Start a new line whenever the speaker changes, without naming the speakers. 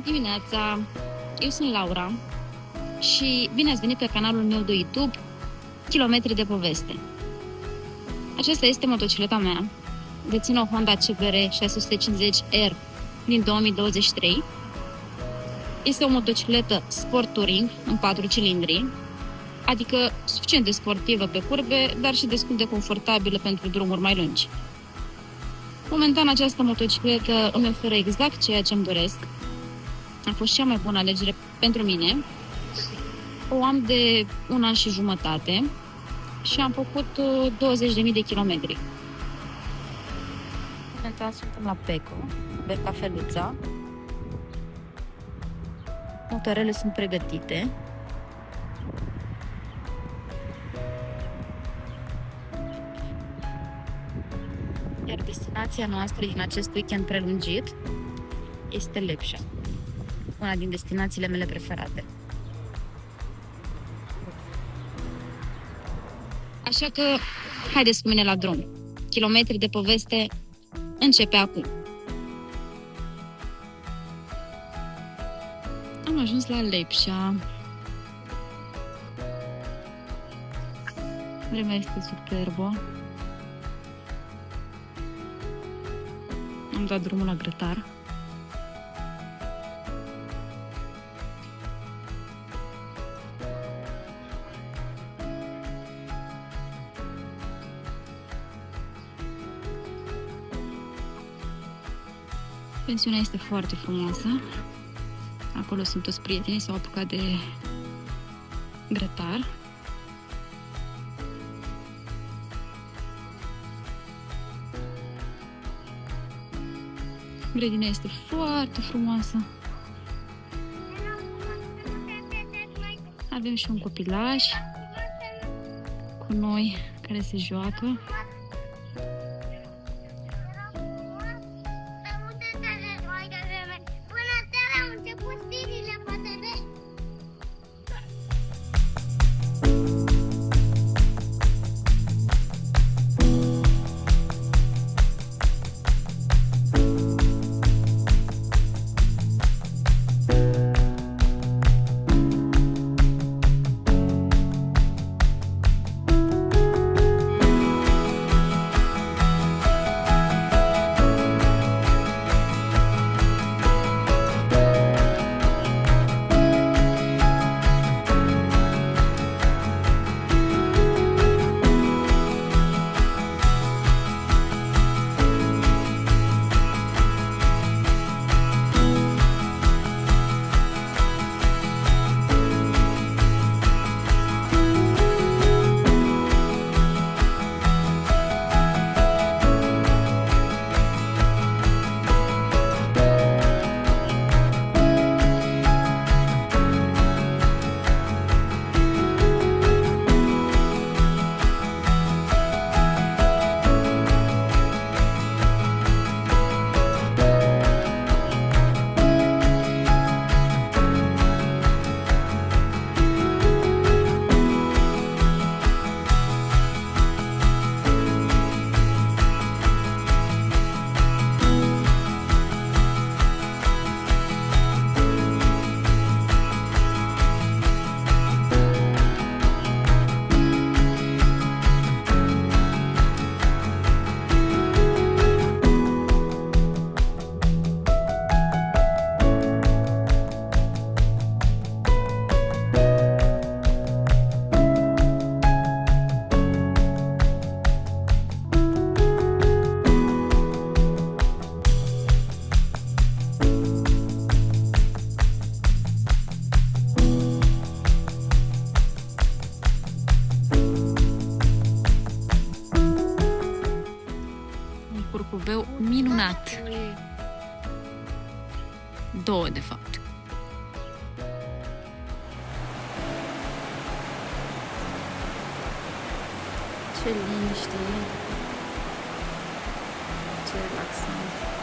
dimineața! Eu sunt Laura și bine ați venit pe canalul meu de YouTube Kilometri de poveste. Aceasta este motocicleta mea. Dețin o Honda CBR 650R din 2023. Este o motocicletă sport touring în 4 cilindri, adică suficient de sportivă pe curbe, dar și destul de confortabilă pentru drumuri mai lungi. Momentan această motocicletă îmi oferă exact ceea ce îmi doresc. A fost cea mai bună alegere pentru mine. O am de 1 an și jumătate și am făcut 20.000 de kilometri. Momentan suntem la Peco, bem cafeluța. Motoarele sunt pregătite. Iar destinația noastră din acest weekend prelungit este Lepșa, una din destinațiile mele preferate. Așa că, haideți cu mine la drum. Kilometri de poveste începe acum. Am ajuns la Lepșa. Vremea este superbă. Am dat drumul la grătar. Pensiunea este foarte frumoasă. Acolo sunt toți prietenii, s-au apucat de grătar. Grădina este foarte frumoasă. Avem și un copilaș cu noi care se joacă. Curcubeu minunat. 2, de fapt. Ce liniște, ce relaxant.